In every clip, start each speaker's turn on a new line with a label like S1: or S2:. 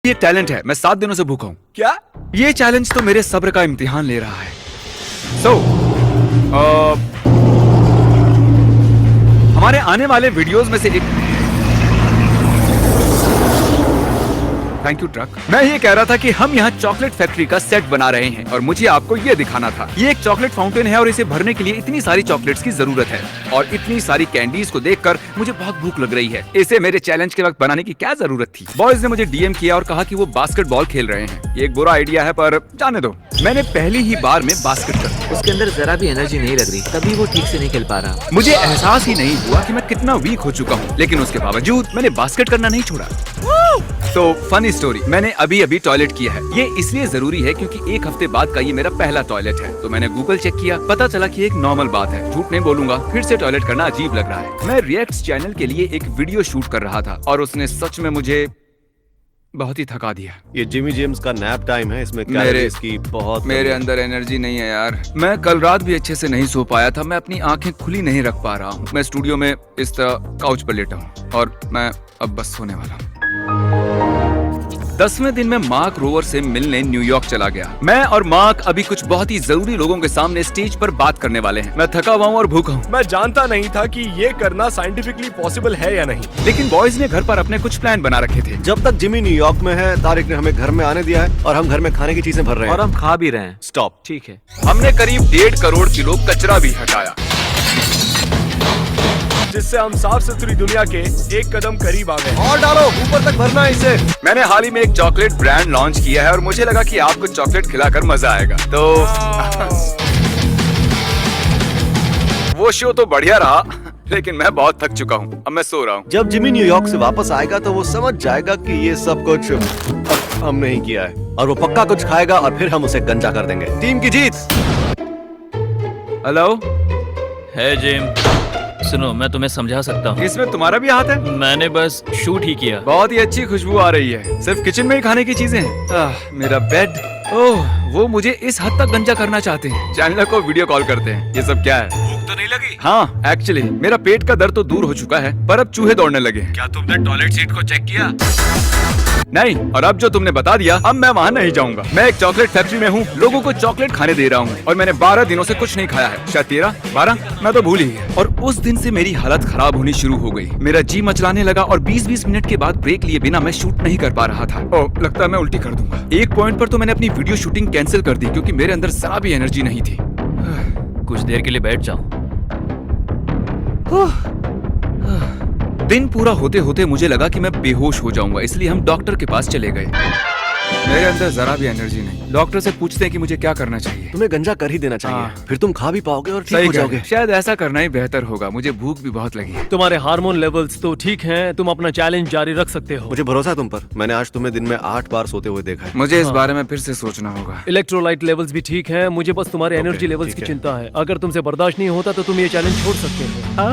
S1: ये टैलेंट है, मैं 7 दिनों से भूखा हूँ।
S2: क्या?
S1: ये चैलेंज तो मेरे सब्र का इम्तिहान ले रहा है। हमारे आने वाले वीडियोस में से एक। Thank you truck. मैं ये कह रहा था कि हम यहाँ चॉकलेट फैक्ट्री का सेट बना रहे हैं और मुझे आपको ये दिखाना था। ये एक चॉकलेट फाउंटेन है और इसे भरने के लिए इतनी सारी चॉकलेट्स की जरूरत है और इतनी सारी कैंडीज को देखकर मुझे बहुत भूख लग रही है। इसे मेरे चैलेंज के वक्त बनाने की क्या जरूरत थी? बॉयज ने मुझे डीएम किया और कहा कि वो बास्केटबॉल खेल रहे हैं। ये एक बुरा आइडिया है पर जाने दो। मैंने पहली ही बार में बास्केट कर
S3: उसके अंदर जरा भी एनर्जी नहीं लग रही, तभी वो ठीक से नहीं खेल पा रहा।
S1: मुझे एहसास ही नहीं हुआ कि मैं कितना वीक हो चुका हूँ, लेकिन उसके बावजूद मैंने बास्केट करना नहीं छोड़ा। तो फनी स्टोरी, मैंने अभी टॉयलेट किया है। ये इसलिए जरूरी है क्योंकि एक हफ्ते बाद का ये मेरा पहला टॉयलेट है। तो मैंने गूगल चेक किया, पता चला कि एक नॉर्मल बात है। झूठ नहीं बोलूंगा, फिर से टॉयलेट करना अजीब लग रहा है। मैं रिएक्ट्स चैनल के लिए एक वीडियो शूट कर रहा था और उसने सच में मुझे बहुत ही थका दिया।
S2: ये जिमी जेम्स का नैप टाइम है, इसमें कैलोरीज की बहुत
S1: मेरे अंदर एनर्जी नहीं है यार। मैं कल रात भी अच्छे से नहीं सो पाया था। मैं अपनी आंखें खुली नहीं रख पा रहा हूँ। मैं स्टूडियो में इस तरह काउच पर लेटा हूँ और मैं अब बस सोने वाला हूँ। 10वें दिन में मार्क रोवर से मिलने न्यूयॉर्क चला गया। मैं और मार्क अभी कुछ बहुत ही जरूरी लोगों के सामने स्टेज पर बात करने वाले हैं। मैं थका हुआ हूँ और भूखा हूँ।
S4: मैं जानता नहीं था कि ये करना साइंटिफिकली पॉसिबल है या नहीं,
S1: लेकिन बॉयज ने घर पर अपने कुछ प्लान बना रखे थे।
S2: जब तक जिमी न्यूयॉर्क में है, तारिक ने हमें घर में आने दिया है और हम घर में खाने की चीजें भर रहे हैं
S3: और हम खा भी रहे हैं।
S2: स्टॉप।
S3: ठीक है।
S1: हमने करीब 1.5 करोड़ किलो कचरा भी हटाया,
S4: जिससे हम साफ सुथरी दुनिया के एक कदम करीब आ गए।
S2: और डालो, ऊपर तक भरना है इसे।
S1: मैंने हाल ही में एक चॉकलेट ब्रांड लॉन्च किया है और मुझे लगा कि आपको चॉकलेट खिलाकर मजा आएगा। तो वो शो तो बढ़िया रहा, लेकिन मैं बहुत थक चुका हूँ। अब मैं सो रहा हूँ।
S2: जब जिमी न्यूयॉर्क से वापस आएगा तो वो समझ जाएगा कि ये सब कुछ हम नहीं किया है और वो पक्का कुछ खाएगा और फिर हम उसे गंजा कर देंगे। टीम की जीत।
S1: हेलो,
S5: है जिम, सुनो मैं तुम्हें समझा सकता हूँ।
S1: इसमें तुम्हारा भी हाथ है?
S5: मैंने बस शूट ही किया।
S1: बहुत ही अच्छी खुशबू आ रही है। सिर्फ किचन में ही खाने की चीजें हैं। मेरा बेड। ओह, वो मुझे इस हद तक गंजा करना चाहते हैं। चैनल को वीडियो कॉल करते हैं। ये सब क्या है?
S4: भूख तो नहीं लगी?
S1: हाँ, एक्चुअली मेरा पेट का दर्द तो दूर हो चुका है, पर अब चूहे दौड़ने लगे हैं।
S4: क्या तुमने टॉयलेट सीट को चेक किया?
S1: नहीं, और अब जो तुमने बता दिया, अब मैं वहाँ नहीं जाऊंगा। मैं एक चॉकलेट फैक्ट्री में हूँ, लोगों को चॉकलेट खाने दे रहा हूँ और मैंने 12 दिनों से कुछ नहीं खाया है। शायद 13, 12, मैं तो भूल ही गया। और उस दिन से मेरी हालत खराब होनी शुरू हो गई। मेरा जी मचलाने लगा और 20-20 मिनट के बाद ब्रेक लिए बिना मैं शूट नहीं कर पा रहा था। ओह, लगता है मैं उल्टी कर दूंगा। एक पॉइंट पर तो मैंने अपनी वीडियो शूटिंग कैंसिल कर दी क्योंकि मेरे अंदर जरा भी एनर्जी नहीं थी।
S5: कुछ देर के लिए बैठ जाओ।
S1: दिन पूरा होते होते मुझे लगा कि मैं बेहोश हो जाऊंगा, इसलिए हम डॉक्टर के पास चले गए। मेरे अंदर जरा भी एनर्जी नहीं। डॉक्टर से पूछते हैं कि मुझे क्या करना चाहिए।
S2: तुम्हें गंजा कर ही देना चाहिए,
S1: हाँ।
S2: फिर तुम खा भी पाओगे और ठीक
S1: सही
S2: हो जाओगे।
S1: शायद ऐसा करना ही बेहतर होगा। मुझे भूख भी बहुत लगी है।
S4: तुम्हारे हार्मोन लेवल्स तो ठीक हैं, तुम अपना चैलेंज जारी रख सकते हो।
S2: मुझे भरोसा है तुम पर। मैंने आज तुम्हें दिन में 8 बार सोते हुए देखा है।
S1: मुझे इस बारे में फिर से सोचना होगा।
S4: इलेक्ट्रोलाइट लेवल्स भी ठीक हैं, मुझे बस तुम्हारे
S2: ओके,
S4: एनर्जी लेवल्स
S2: ठीक
S4: की
S2: है।
S4: चिंता है। अगर तुमसे बर्दाश्त नहीं होता तो तुम ये चैलेंज छोड़ सकते हो,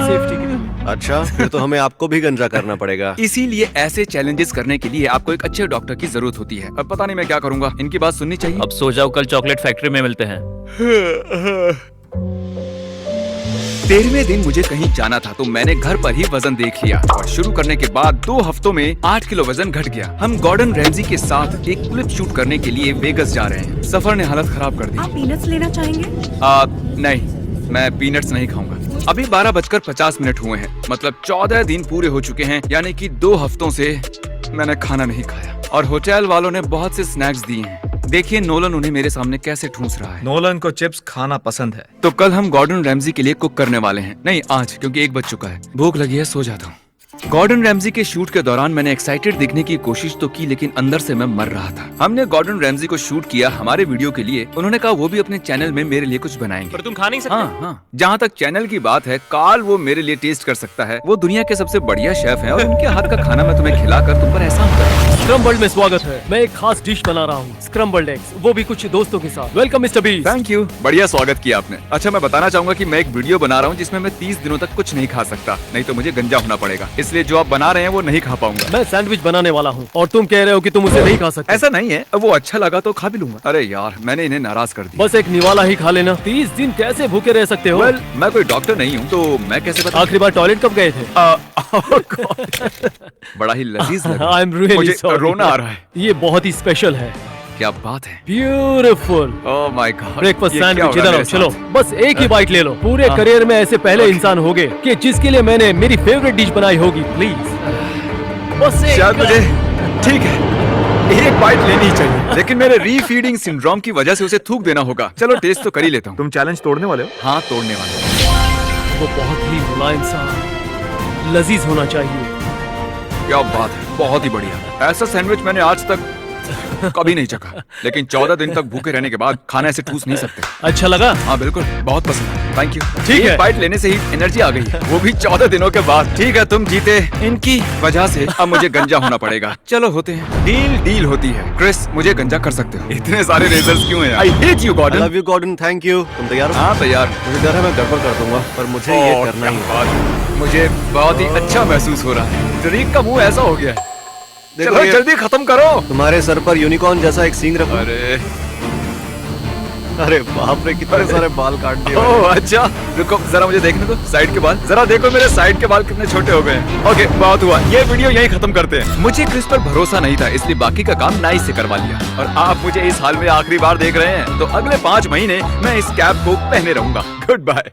S4: सेफ्टी के लिए।
S2: अच्छा, फिर तो हमें आपको भी गंजा करना पड़ेगा।
S1: इसीलिए ऐसे चैलेंजेस करने के लिए आपको एक अच्छे डॉक्टर की जरूरत होती है। अब पता नहीं मैं क्या करूंगा। इनकी बात सुननी चाहिए।
S5: अब सो जाओ, कल चॉकलेट फैक्ट्री में मिलते हैं।
S1: 13वें दिन मुझे कहीं जाना था तो मैंने घर पर ही वजन देख लिया और शुरू करने के बाद 2 हफ्तों में 8 किलो वजन घट गया। हम गॉर्डन रैमजी के साथ एक क्लिप शूट करने के लिए वेगस जा रहे हैं। सफर ने हालत खराब कर दी।
S6: आप पीनट्स लेना चाहेंगे?
S1: नहीं, मैं पीनट्स नहीं खाऊंगा। अभी 12:50 हुए हैं, मतलब 14 दिन पूरे हो चुके हैं, यानी कि 2 हफ्तों से मैंने खाना नहीं खाया और होटल वालों ने बहुत से स्नैक्स दिए हैं। देखिए नोलन उन्हें मेरे सामने कैसे ठूंस रहा है।
S7: नोलन को चिप्स खाना पसंद है।
S1: तो कल हम गॉर्डन रैमजी के लिए कुक करने वाले हैं। नहीं, आज, क्योंकि 1 बज चुका है। भूख लगी है, सो जाता हूँ। गॉर्डन रैमजी के शूट के दौरान मैंने एक्साइटेड दिखने की कोशिश तो की, लेकिन अंदर से मैं मर रहा था। हमने गॉर्डन रैमजी को शूट किया हमारे वीडियो के लिए। उन्होंने कहा वो भी अपने चैनल में मेरे लिए कुछ बनाएंगे।
S5: पर तुम खा नहीं सकते।
S1: हाँ। जहाँ तक चैनल की बात है, कार्ल वो मेरे लिए टेस्ट कर सकता है। वो दुनिया के सबसे बढ़िया शेफ है और उनके हाथ का खाना मैं तुम्हें खिलाकर तुम पर एहसान करूंगा।
S4: स्क्रम्बल्ड में स्वागत है। मैं एक खास डिश बना रहा हूँ, स्क्रम्बल्ड एग्स, वो भी कुछ दोस्तों के साथ। Welcome mister beast.
S1: Thank you, बढ़िया स्वागत किया आपने। अच्छा, मैं बताना चाहूंगा कि मैं एक वीडियो बना रहा हूँ जिसमें मैं 30 दिनों तक कुछ नहीं खा सकता, नहीं तो मुझे गंजा होना पड़ेगा। इस इसलिए जो आप बना रहे हैं वो नहीं खा पाऊंगा।
S4: मैं सैंडविच बनाने वाला हूँ और तुम कह रहे हो कि तुम उसे नहीं खा सकते।
S1: ऐसा नहीं है, वो अच्छा लगा तो खा भी लूंगा। अरे यार, मैंने इन्हें नाराज कर दिया।
S4: बस एक निवाला ही खा लेना। 30 दिन कैसे भूखे रह सकते हो?
S1: Well, मैं कोई डॉक्टर नहीं हूँ तो मैं कैसे बता।
S4: आखिरी बार टॉयलेट कब गए थे?
S1: बड़ा ही लजीज लग रहा है।
S4: आई एम रियली
S1: मुझे
S4: सॉरी।
S1: रोना आ रहा है।
S4: ये बहुत ही स्पेशल है।
S1: क्या बात है।
S4: Beautiful.
S1: Oh my God.
S4: Breakfast sandwich इधर आओ, चलो बस एक ही बाइट ले लो। पूरे करियर में ऐसे पहले इंसान होगे कि जिसके लिए मैंने मेरी फेवरेट डिश बनाई होगी। प्लीज बस एक।
S1: शायद मुझे ठीक है, एक बाइट लेनी ही चाहिए, लेकिन मेरे रीफीडिंग सिंड्रोम की वजह से उसे थूक देना होगा। चलो टेस्ट तो कर ही लेता हूँ।
S7: तुम चैलेंज तोड़ने वाले हो?
S1: हाँ, तोड़ने वाला।
S4: वो बहुत ही मुलायम सा लजीज होना चाहिए।
S1: क्या बात है, बहुत ही बढ़िया। ऐसा सैंडविच मैंने आज तक कभी नहीं चखा, लेकिन 14 दिन तक भूखे रहने के बाद खाना ऐसे ठूस नहीं सकते।
S4: अच्छा लगा?
S1: हाँ बिल्कुल, बहुत पसंद है। Thank you.
S4: ठीक है।
S1: एक बाइट लेने से ही एनर्जी आ गई है, वो भी 14 दिनों के बाद। ठीक है, तुम जीते। इनकी वजह से अब मुझे गंजा होना पड़ेगा। चलो होते हैं। डील होती है। क्रिस, मुझे गंजा कर सकते हो। इतने सारे रेजर्स क्यों हैं? I hate you
S2: I
S1: Gordon.
S2: Love you Gordon, thank you. तुम तैयार हो?
S1: हाँ तैयार।
S2: मुझे डर है मैं गड़बड़ कर दूंगा, पर मुझे ये करना ही है।
S1: मुझे बहुत ही अच्छा महसूस हो रहा है। टरीक का मुंह ऐसा हो गया है।
S2: देखो
S1: चलो
S2: ये-
S1: जल्दी खत्म करो।
S2: तुम्हारे सर पर यूनिकॉर्न जैसा एक सींग रखो। अरे बाप रे, कितने सारे बाल काट दिए मैंने।
S1: ओह अच्छा, रुको जरा मुझे देखने दो साइड के बाल। जरा देखो मेरे साइड के बाल कितने छोटे हो गए हैं। ओके, बहुत हुआ, ये वीडियो यहीं खत्म करते हैं। मुझे क्रिस पर भरोसा नहीं था, इसलिए बाकी का काम नाइस से करवा लिया। और आप मुझे इस हाल में आखिरी बार देख रहे हैं, तो अगले 5 महीने मैं इस कैप को पहने रहूंगा। Good bye.